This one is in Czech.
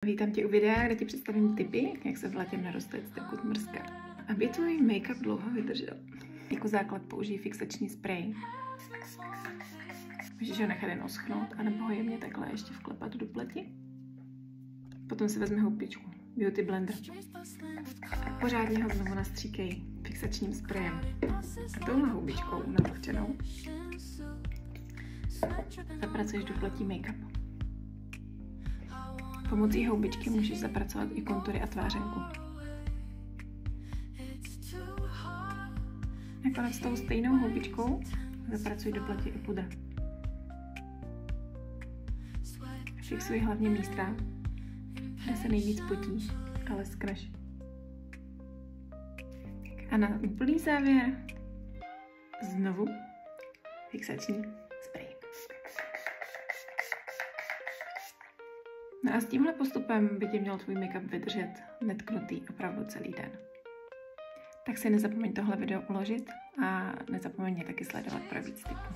Vítám tě u videa, kde ti představím tipy, jak se v létě neroztéct jako mrzka. Aby tvůj make-up dlouho vydržel. Jako základ použij fixační sprej. Můžeš ho nechat jen oschnout, anebo ho jemně takhle ještě vklepat do pleti. Potom si vezmi houbičku, beauty blender. A pořádně ho znovu nastříkej fixačním sprejem. A touhle houbičkou navlhčenou zapracuješ do pletí make-up. Pomocí houbičky můžeš zapracovat i kontury a tvářenku. Nakonec s tou stejnou houbičkou zapracuj do pleti i pudr. Fixuj hlavně místa, kde se nejvíc potíš, ale skneš. A na úplný závěr znovu fixační sprej. No a s tímhle postupem by tě měl tvůj make-up vydržet netknutý opravdu celý den. Tak si nezapomeň tohle video uložit a nezapomeň mě taky sledovat pro víc tipů.